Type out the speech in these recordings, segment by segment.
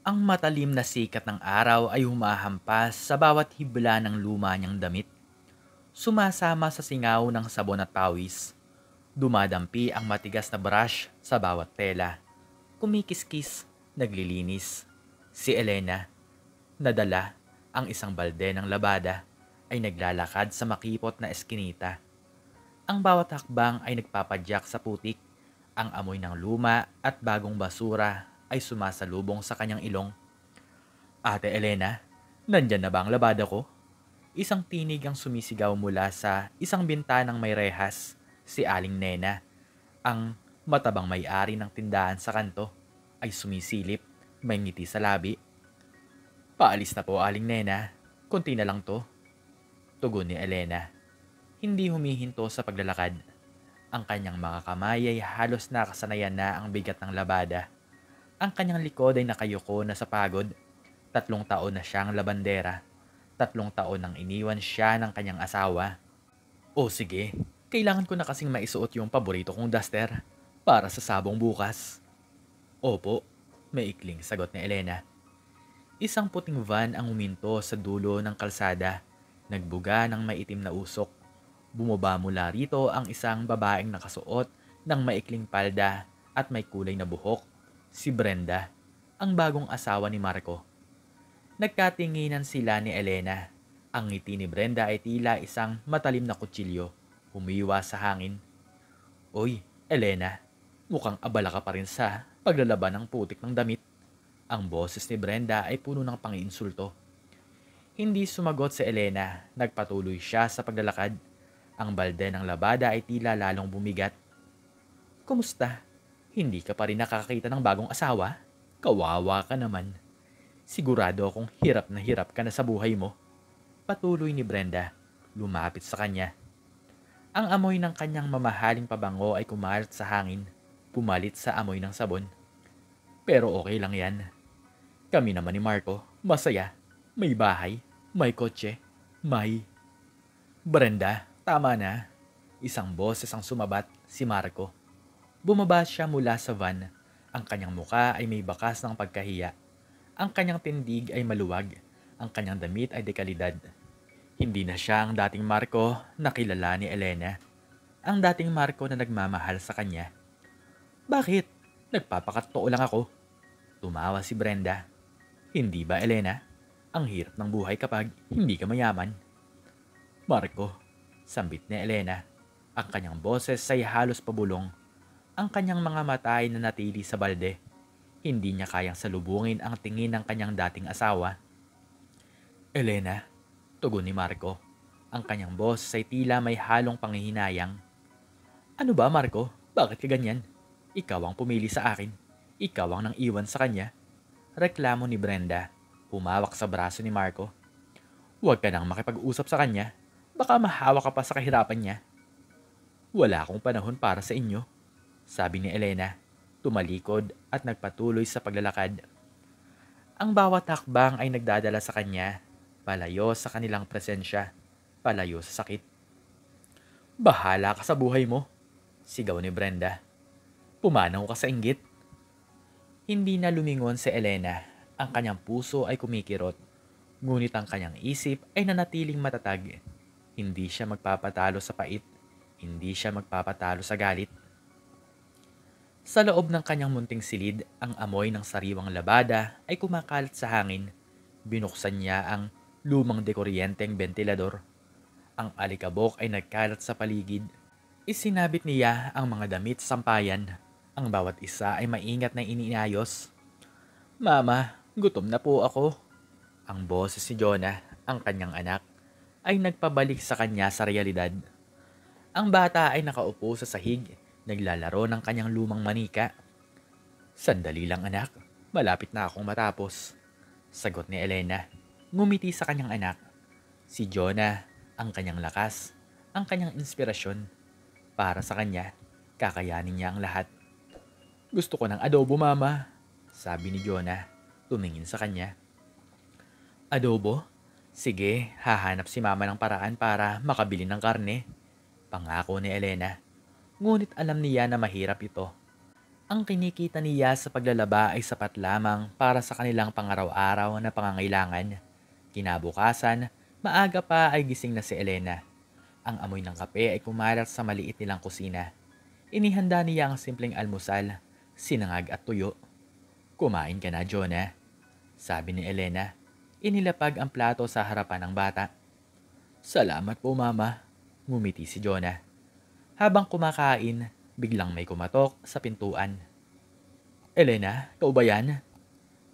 Ang matalim na sikat ng araw ay humahampas sa bawat hibla ng luma niyang damit. Sumasama sa singaw ng sabon at pawis. Dumadampi ang matigas na brush sa bawat tela. Kumikiskis, naglilinis. Si Elena, nadala ang isang balde ng labada, ay naglalakad sa makipot na eskinita. Ang bawat hakbang ay nagpapadyak sa putik. Ang amoy ng luma at bagong basura ay sumasalubong sa kanyang ilong. Ate Elena, nandyan na ba ang labada ko? Isang tinig ang sumisigaw mula sa isang bintanang may rehas. Si Aling Nena, ang matabang may-ari ng tindahan sa kanto, ay sumisilip, may ngiti sa labi. Paalis na po, Aling Nena. Kunti na lang to. Tugon ni Elena. Hindi humihinto sa paglalakad. Ang kanyang mga kamay ay halos nakasanayan na ang bigat ng labada. Ang kanyang likod ay nakayuko na sa pagod. 3 taon na siyang labandera. 3 taon nang iniwan siya ng kanyang asawa. O sige, kailangan ko na kasing maisuot yung paborito kong duster para sa sabong bukas. Opo, maikling sagot ni Elena. Isang puting van ang uminto sa dulo ng kalsada. Nagbuga ng maitim na usok. Bumaba mula rito ang isang babaeng nakasuot ng maikling palda at may kulay na buhok. Si Brenda, ang bagong asawa ni Marco. Nagkatinginan sila ni Elena. Ang ngiti ni Brenda ay tila isang matalim na kutsilyo. Humiwa sa hangin. Uy, Elena, mukhang abala ka pa rin sa paglalaban ng putik ng damit. Ang boses ni Brenda ay puno ng pangiinsulto. Hindi sumagot si Elena. Nagpatuloy siya sa paglalakad. Ang balde ng labada ay tila lalong bumigat. Kumusta? Hindi ka pa rin nakakakita ng bagong asawa? Kawawa ka naman. Sigurado akong hirap ka na sa buhay mo. Patuloy ni Brenda. Lumapit sa kanya. Ang amoy ng kanyang mamahaling pabango ay kumalat sa hangin. Pumalit sa amoy ng sabon. Pero okay lang yan. Kami naman ni Marco, masaya. May bahay, may kotse, may... Brenda, tama na. Isang boses ang sumabat, si Marco. Bumaba siya mula sa van. Ang kanyang muka ay may bakas ng pagkahiya. Ang kanyang tindig ay maluwag. Ang kanyang damit ay dekalidad. Hindi na siya ang dating Marco na kilala ni Elena. Ang dating Marco na nagmamahal sa kanya. Bakit? Nagpapakatotoo lang ako. Tumawa si Brenda. Hindi ba, Elena? Ang hirap ng buhay kapag hindi ka mayaman. Marco, sambit ni Elena. Ang kanyang boses ay halos pabulong. Ang kanyang mga mata ay nanatili sa balde. Hindi niya kayang salubungin ang tingin ng kanyang dating asawa. Elena, tugon ni Marco. Ang kanyang boses ay tila may halong panghihinayang. Ano ba, Marco? Bakit ka ganyan? Ikaw ang pumili sa akin. Ikaw ang nang iwan sa kanya. Reklamo ni Brenda. Humawak sa braso ni Marco. Huwag ka nang makipag-usap sa kanya. Baka mahawa ka pa sa kahirapan niya. Wala akong panahon para sa inyo, sabi ni Elena. Tumalikod at nagpatuloy sa paglalakad. Ang bawat hakbang ay nagdadala sa kanya, palayo sa kanilang presensya, palayo sa sakit. Bahala ka sa buhay mo, sigaw ni Brenda. Pumanaw ka sa inggit. Hindi na lumingon si Elena. Ang kanyang puso ay kumikirot. Ngunit ang kanyang isip ay nanatiling matatag. Hindi siya magpapatalo sa pait. Hindi siya magpapatalo sa galit. Sa loob ng kanyang munting silid, ang amoy ng sariwang labada ay kumakalat sa hangin. Binuksan niya ang lumang dekuryenteng bentilador. Ang alikabok ay nagkalat sa paligid. Isinabit niya ang mga damit sa sampayan. Ang bawat isa ay maingat na iniayos. Mama, gutom na po ako. Ang boses ni Jonah, ang kanyang anak, ay nagpabalik sa kanya sa realidad. Ang bata ay nakaupo sa sahig, naglalaro ng kanyang lumang manika. Sandali lang anak, malapit na akong matapos. Sagot ni Elena, ngumiti sa kanyang anak. Si Jonah, ang kanyang lakas, ang kanyang inspirasyon. Para sa kanya, kakayanin niya ang lahat. Gusto ko ng adobo, mama, sabi ni Jonah, tumingin sa kanya. Adobo? Sige, hahanap si mama ng paraan para makabili ng karne. Pangako ni Elena. Ngunit alam niya na mahirap ito. Ang kinikita niya sa paglalaba ay sapat lamang para sa kanilang pangaraw-araw na pangangailangan. Kinabukasan, maaga pa ay gising na si Elena. Ang amoy ng kape ay kumalat sa maliit nilang kusina. Inihanda niya ang simpleng almusal, sinangag at tuyo. "Kumain ka na, Jonah," sabi ni Elena. Inilapag ang plato sa harapan ng bata. "Salamat po, Mama," ngumiti si Jonah. Habang kumakain, biglang may kumatok sa pintuan. "Elena, ikaw ba yan?"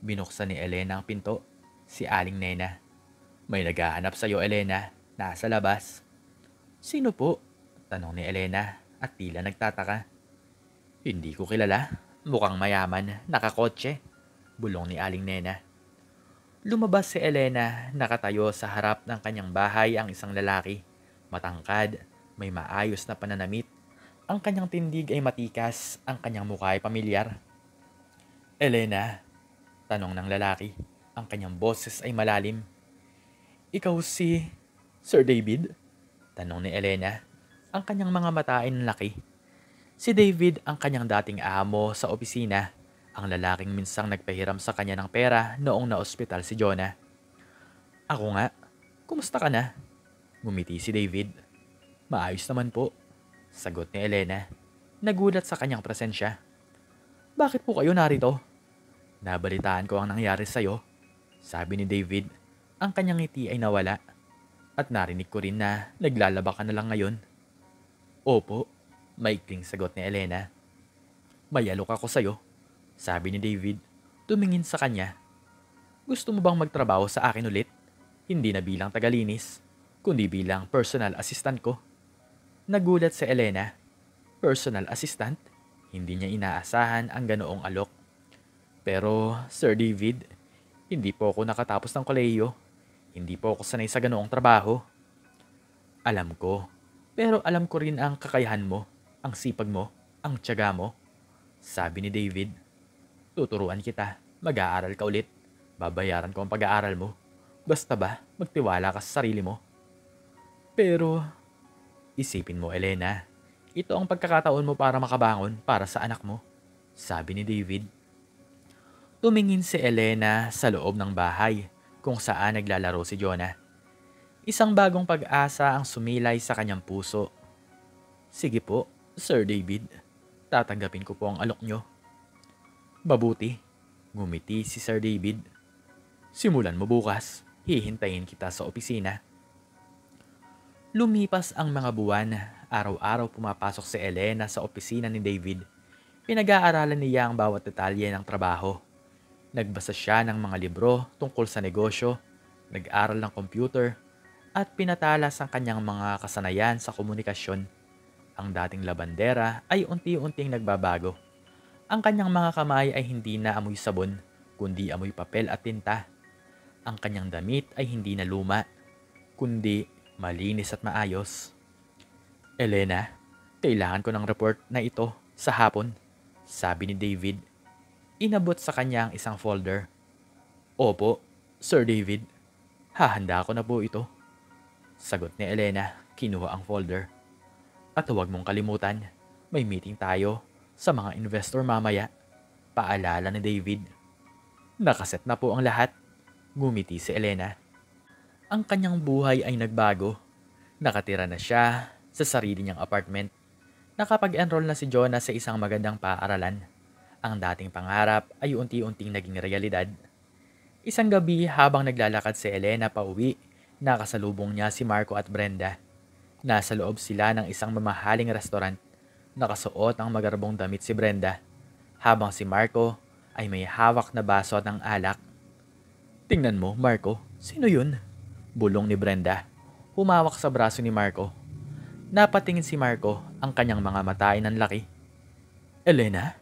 Binuksan ni Elena ang pinto. Si Aling Nena. "May naghahanap sa'yo, Elena. Nasa labas." "Sino po?" tanong ni Elena at tila nagtataka. "Hindi ko kilala. Mukhang mayaman, nakakotse," bulong ni Aling Nena. Lumabas si Elena, nakatayo sa harap ng kanyang bahay ang isang lalaki. Matangkad, may maayos na pananamit. Ang kanyang tindig ay matikas, ang kanyang mukha ay pamilyar. "Elena?" tanong ng lalaki. Ang kanyang boses ay malalim. "Ikaw si Sir David?" tanong ni Elena. Ang kanyang mga mata ay nanlaki. Si David ang kanyang dating amo sa opisina, ang lalaking minsang nagpahiram sa kanya ng pera noong na-ospital si Jonah. "Ako nga. Kumusta ka na?" Ngumiti si David. "Maayos naman po," sagot ni Elena. Nagulat sa kanyang presensya. "Bakit po kayo narito?" "Nabalitaan ko ang nangyari sa'yo," sabi ni David. Ang kanyang ngiti ay nawala. "At narinig ko rin na naglalaba ka na lang ngayon." "Opo," maikling sagot ni Elena. "May alok ako sa'yo," sabi ni David. Tumingin sa kanya. "Gusto mo bang magtrabaho sa akin ulit? Hindi na bilang tagalinis, kundi bilang personal assistant ko." Nagulat si Elena. Personal assistant? Hindi niya inaasahan ang ganoong alok. "Pero, Sir David, hindi po ako nakatapos ng kolehiyo. Hindi po ako sanay sa ganoong trabaho." "Alam ko. Pero alam ko rin ang kakayahan mo, ang sipag mo, ang tiyaga mo," sabi ni David. "Tuturuan kita. Mag-aaral ka ulit. Babayaran ko ang pag-aaral mo. Basta ba, magtiwala ka sa sarili mo." "Pero," isipin mo, Elena, ito ang pagkakataon mo para makabangon para sa anak mo, sabi ni David. Tumingin si Elena sa loob ng bahay kung saan naglalaro si Jonah. Isang bagong pag-asa ang sumilay sa kanyang puso. "Sige po, Sir David. Tatanggapin ko po ang alok nyo." "Mabuti," ngumiti si Sir David. "Simulan mo bukas. Hihintayin kita sa opisina." Lumipas ang mga buwan. Araw-araw pumapasok si Elena sa opisina ni David. Pinag-aaralan niya ang bawat detalye ng trabaho. Nagbasa siya ng mga libro tungkol sa negosyo, nag-aral ng computer, at pinatalas ang kanyang mga kasanayan sa komunikasyon. Ang dating labandera ay unti-unting nagbabago. Ang kanyang mga kamay ay hindi na amoy sabon, kundi amoy papel at tinta. Ang kanyang damit ay hindi na luma, kundi malinis at maayos. "Elena, kailangan ko ng report na ito sa hapon," sabi ni David. Inabot sa kanya ang isang folder. "Opo, Sir David. Hahanda ko na po ito," sagot ni Elena. Kinuha ang folder. "At huwag mong kalimutan, may meeting tayo sa mga investor mamaya," paalala ni David. "Nakaset na po ang lahat," ngumiti si Elena. Ang kanyang buhay ay nagbago. Nakatira na siya sa sarili niyang apartment. Nakapag-enroll na si Jonah sa isang magandang paaralan. Ang dating pangarap ay unti-unting naging realidad. Isang gabi habang naglalakad si Elena pauwi, nakasalubong niya si Marco at Brenda. Nasa loob sila ng isang mamahaling restaurant. Nakasuot ng magarbong damit si Brenda, habang si Marco ay may hawak na baso ng alak. "Tingnan mo, Marco, sino yun?" bulong ni Brenda. Humawak sa braso ni Marco. Napatingin si Marco, ang kanyang mga mata ay nanlaki. "Elena?"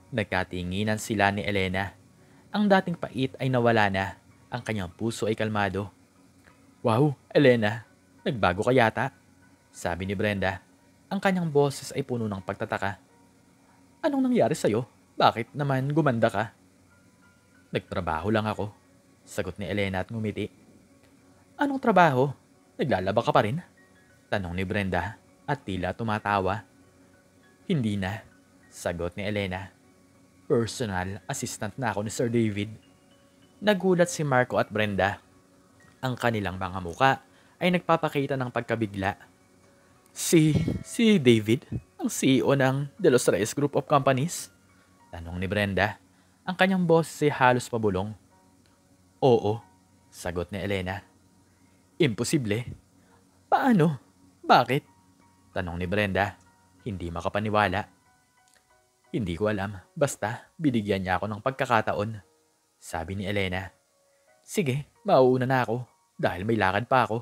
Nagkatinginan sila ni Elena. Ang dating pait ay nawala na. Ang kanyang puso ay kalmado. "Wow, Elena, nagbago ka yata," sabi ni Brenda. Ang kanyang boses ay puno ng pagtataka. "Anong nangyari sa'yo? Bakit naman gumanda ka?" "Nagtrabaho lang ako," sagot ni Elena at ngumiti. "Anong trabaho? Naglalaba ka pa rin?" tanong ni Brenda at tila tumatawa. "Hindi na," sagot ni Elena. Personal assistant na ako ni Sir David. Nagulat si Marco at Brenda. Ang kanilang mga muka ay nagpapakita ng pagkabigla. Si David, ang CEO ng De Los Reyes Group of Companies? Tanong ni Brenda. Ang kanyang boss ay halos pabulong. Oo, sagot ni Elena. Imposible. Paano? Bakit? Tanong ni Brenda. Hindi makapaniwala. Hindi ko alam. Basta, binigyan niya ako ng pagkakataon. Sabi ni Elena. Sige, mauuna na ako dahil may lakad pa ako.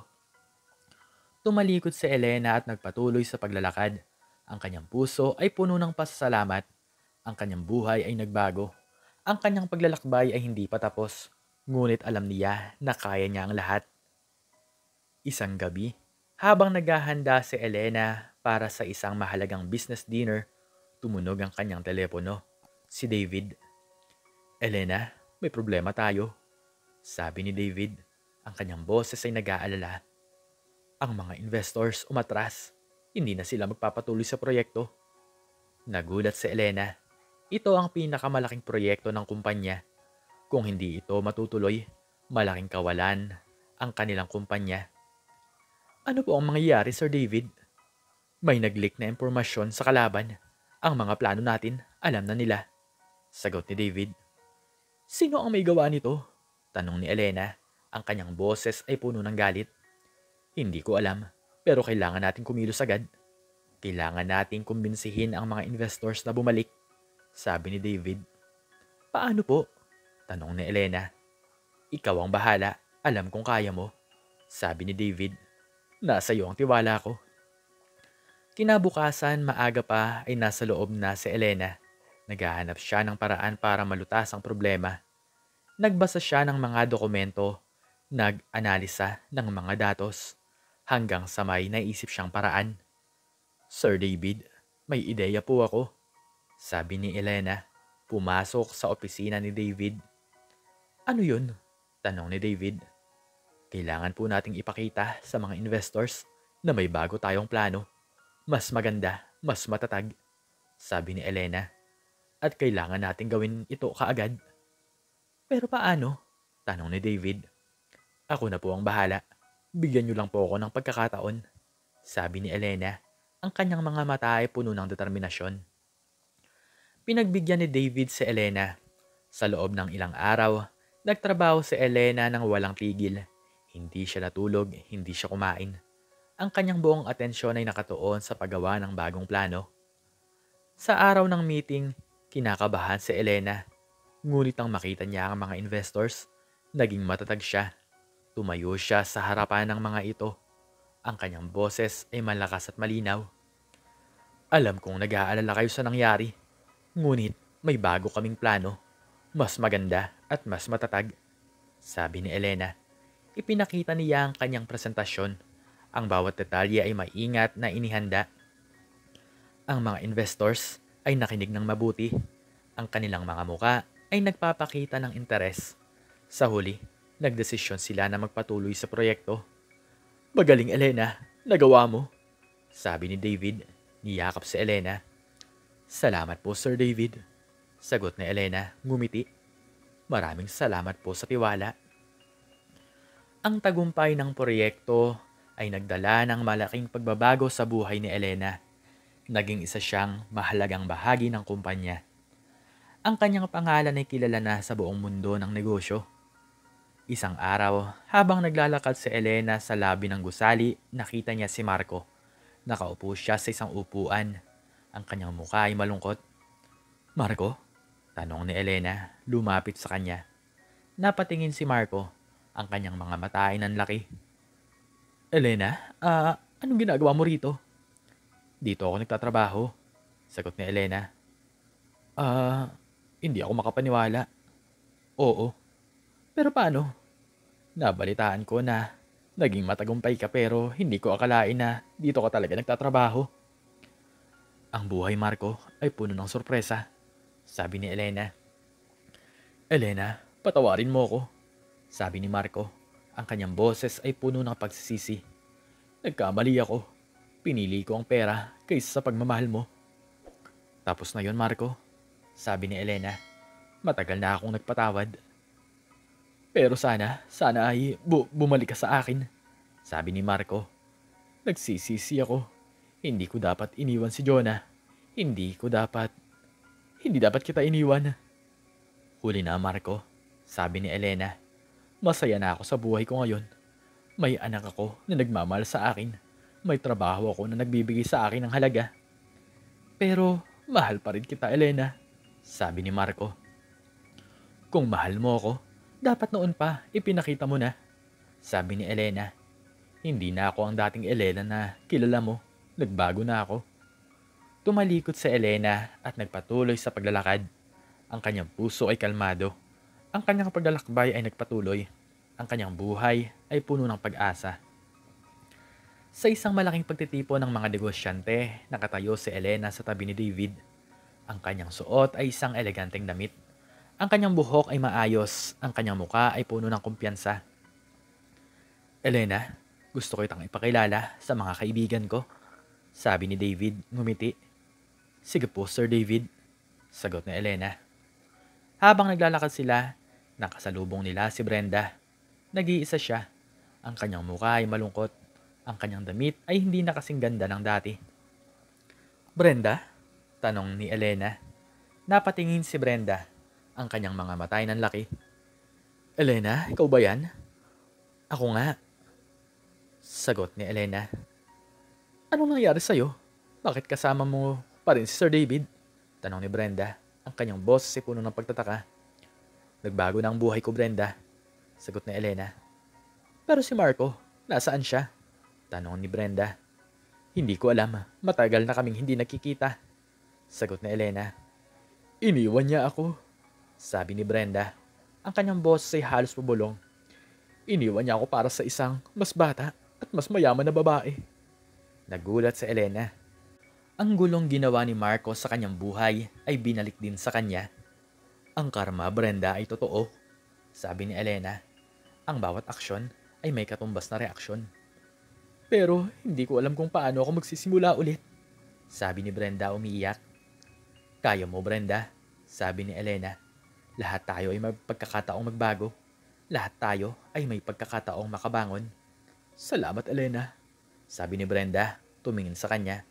Tumalikod si Elena at nagpatuloy sa paglalakad. Ang kanyang puso ay puno ng pasasalamat. Ang kanyang buhay ay nagbago. Ang kanyang paglalakbay ay hindi pa tapos. Ngunit alam niya na kaya niya ang lahat. Isang gabi, habang naghahanda si Elena para sa isang mahalagang business dinner, tumunog ang kanyang telepono. Si David. Elena, may problema tayo. Sabi ni David. Ang kanyang boses ay nag-aalala. Ang mga investors umatras. Hindi na sila magpapatuloy sa proyekto. Nagulat si Elena. Ito ang pinakamalaking proyekto ng kumpanya. Kung hindi ito matutuloy, malaking kawalan ang kanilang kumpanya. Ano po ang mangyayari, Sir David? May nag-leak na impormasyon sa kalaban. Ang mga plano natin, alam na nila. Sagot ni David. Sino ang may gawa nito? Tanong ni Elena. Ang kanyang boses ay puno ng galit. Hindi ko alam, pero kailangan natin kumilos agad. Kailangan nating kumbinsihin ang mga investors na bumalik. Sabi ni David. Paano po? Tanong ni Elena. Ikaw ang bahala. Alam kong kaya mo. Sabi ni David. Nasa iyo ang tiwala ko. Kinabukasan, maaga pa ay nasa loob na si Elena. Naghahanap siya ng paraan para malutas ang problema. Nagbasa siya ng mga dokumento, nag-analisa ng mga datos, hanggang sa may naisip siyang paraan. Sir David, may ideya po ako. Sabi ni Elena, pumasok sa opisina ni David. Ano yun? Tanong ni David. Kailangan po nating ipakita sa mga investors na may bago tayong plano. Mas maganda, mas matatag. Sabi ni Elena. At kailangan nating gawin ito kaagad. Pero paano? Tanong ni David. Ako na po ang bahala. Bigyan niyo lang po ako ng pagkakataon. Sabi ni Elena. Ang kanyang mga mata ay puno ng determinasyon. Pinagbigyan ni David si Elena. Sa loob ng ilang araw, nagtrabaho si Elena ng walang tigil. Hindi siya natulog, hindi siya kumain. Ang kanyang buong atensyon ay nakatuon sa paggawa ng bagong plano. Sa araw ng meeting, kinakabahan si Elena. Ngunit nang makita niya ang mga investors, naging matatag siya. Tumayo siya sa harapan ng mga ito. Ang kanyang boses ay malakas at malinaw. Alam kong nag-aalala kayo sa nangyari. Ngunit may bago kaming plano. Mas maganda at mas matatag. Sabi ni Elena. Ipinakita niya ang kanyang presentasyon. Ang bawat detalye ay maingat na inihanda. Ang mga investors ay nakinig ng mabuti. Ang kanilang mga muka ay nagpapakita ng interes. Sa huli, nagdesisyon sila na magpatuloy sa proyekto. Magaling, Elena. Nagawa mo. Sabi ni David. Niyakap si Elena. Salamat po, Sir David. Sagot ni Elena, ngumiti. Maraming salamat po sa tiwala. Ang tagumpay ng proyekto ay nagdala ng malaking pagbabago sa buhay ni Elena. Naging isa siyang mahalagang bahagi ng kumpanya. Ang kanyang pangalan ay kilala na sa buong mundo ng negosyo. Isang araw, habang naglalakad si Elena sa labi ng gusali, nakita niya si Marco. Nakaupo siya sa isang upuan. Ang kanyang mukha ay malungkot. Marco? Tanong ni Elena, lumapit sa kanya. Napatingin si Marco. Ang kanyang mga mata ay nanlaki. Elena, anong ginagawa mo rito? Dito ako nagtatrabaho. Sagot ni Elena. Hindi ako makapaniwala. Oo. Pero paano? Nabalitaan ko na naging matagumpay ka pero hindi ko akalain na dito ka talaga nagtatrabaho. Ang buhay, Marco, ay puno ng sorpresa. Sabi ni Elena. Elena, patawarin mo ko. Sabi ni Marco. Ang kanyang boses ay puno ng pagsisisi. Nagkamali ako. Pinili ko ang pera kaysa sa pagmamahal mo. Tapos na yon, Marco. sabi ni Elena. Matagal na akong nagpatawad. Pero sana ay bumalik ka sa akin, sabi ni Marco. Nagsisisi ako. Hindi ko dapat iniwan si Jonah. Hindi dapat kita iniwan. Huli na, Marco, sabi ni Elena. Masaya na ako sa buhay ko ngayon. May anak ako na nagmamahal sa akin. May trabaho ako na nagbibigay sa akin ng halaga. Pero mahal pa rin kita, Elena, sabi ni Marco. Kung mahal mo ako, dapat noon pa ipinakita mo na, sabi ni Elena. Hindi na ako ang dating Elena na kilala mo. Nagbago na ako. Tumalikod si Elena at nagpatuloy sa paglalakad. Ang kanyang puso ay kalmado. Ang kanyang paglalakbay ay nagpatuloy. Ang kanyang buhay ay puno ng pag-asa. Sa isang malaking pagtitipon ng mga negosyante, nakatayo si Elena sa tabi ni David. Ang kanyang suot ay isang eleganteng damit. Ang kanyang buhok ay maayos. Ang kanyang muka ay puno ng kumpiyansa. Elena, gusto ko itang ipakilala sa mga kaibigan ko, sabi ni David, ngumiti. Sige po, Sir David, sagot ni Elena. Habang naglalakad sila, nakasalubong nila si Brenda. Nag-iisa siya. Ang kanyang mukha ay malungkot. Ang kanyang damit ay hindi na kasing ganda ng dati. Brenda? Tanong ni Elena. Napatingin si Brenda. Ang kanyang mga mata ay nanlaki. Elena, ikaw ba yan? Ako nga, sagot ni Elena. Anong nangyari sa'yo? Bakit kasama mo pa rin si Sir David? Tanong ni Brenda. Ang kanyang boss ay puno ng pagtataka. Nagbago na ang buhay ko, Brenda, sagot ni Elena. Pero si Marco, nasaan siya? Tanong ni Brenda. Hindi ko alam. Matagal na kaming hindi nakikita, sagot ni Elena. Iniwan niya ako, sabi ni Brenda. Ang kanyang boss ay halos pabulong. Iniwan niya ako para sa isang mas bata at mas mayaman na babae. Nagulat si Elena. Ang gulong ginawa ni Marco sa kanyang buhay ay binalik din sa kanya. Ang karma, Brenda, ay totoo, sabi ni Elena. Ang bawat aksyon ay may katumbas na reaksyon. Pero hindi ko alam kung paano ako magsisimula ulit, sabi ni Brenda umiiyak. Kaya mo, Brenda, sabi ni Elena. Lahat tayo ay may pagkakataong magbago. Lahat tayo ay may pagkakataong makabangon. Salamat, Elena, sabi ni Brenda, tumingin sa kanya.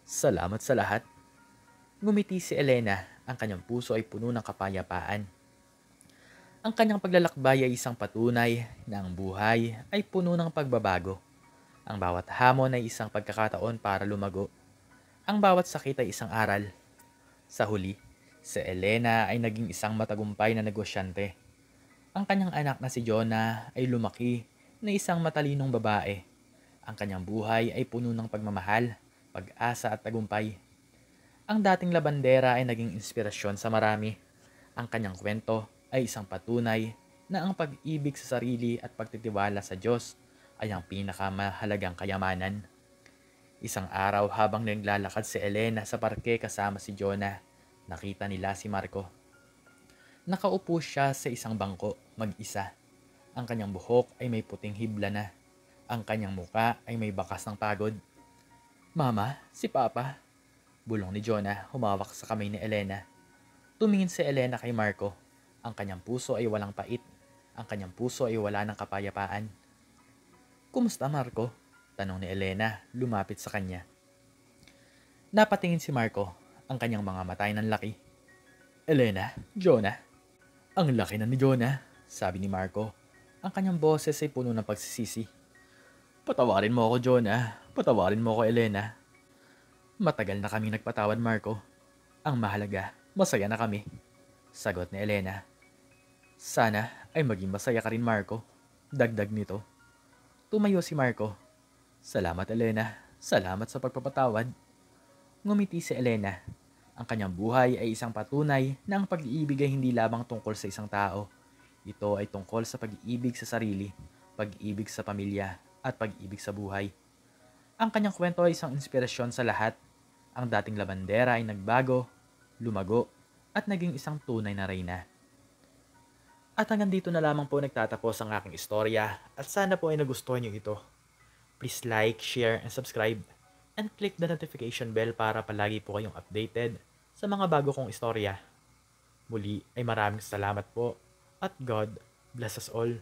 Salamat sa lahat. Ngumiti si Elena. Ang kanyang puso ay puno ng kapayapaan. Ang kanyang paglalakbay ay isang patunay na ang buhay ay puno ng pagbabago. Ang bawat hamon ay isang pagkakataon para lumago. Ang bawat sakit ay isang aral. Sa huli, si Elena ay naging isang matagumpay na negosyante. Ang kanyang anak na si Jonah ay lumaki na isang matalinong babae. Ang kanyang buhay ay puno ng pagmamahal, pag-asa at tagumpay. Ang dating labandera ay naging inspirasyon sa marami. Ang kanyang kwento ay isang patunay na ang pag-ibig sa sarili at pagtitiwala sa Diyos ay ang pinakamahalagang kayamanan. Isang araw habang naglalakad si Elena sa parke kasama si Jonah, nakita nila si Marco. Nakaupo siya sa isang bangko, mag-isa. Ang kanyang buhok ay may puting hibla na. Ang kanyang muka ay may bakas ng pagod. Mama, si Papa, bulong ni Jonah, humawak sa kamay ni Elena. Tumingin si Elena kay Marco. Ang kanyang puso ay walang pait. Ang kanyang puso ay wala ng kapayapaan. Kumusta, Marco? Tanong ni Elena, lumapit sa kanya. Napatingin si Marco. Ang kanyang mga mata ay nanlaki. Elena, Jonah. Ang laki na ni Jonah, sabi ni Marco. Ang kanyang boses ay puno ng pagsisisi. Patawarin mo ako, Jonah. Patawarin mo ako, Elena. Matagal na kaming nagpatawad, Marco. Ang mahalaga, masaya na kami, sagot ni Elena. Sana ay maging masaya ka rin, Marco. Dagdag nito. Tumayo si Marco. Salamat, Elena. Salamat sa pagpapatawad. Ngumiti si Elena. Ang kanyang buhay ay isang patunay na ang pag-iibig ay hindi lamang tungkol sa isang tao. Ito ay tungkol sa pag-iibig sa sarili, pag-ibig sa pamilya, at pag-ibig sa buhay. Ang kanyang kwento ay isang inspirasyon sa lahat. Ang dating labandera ay nagbago, lumago, at naging isang tunay na reyna. At hanggang dito na lamang po nagtatapos ang aking istorya at sana po ay nagustuhan niyo ito. Please like, share, and subscribe and click the notification bell para palagi po kayong updated sa mga bago kong istorya. Muli ay maraming salamat po at God bless us all.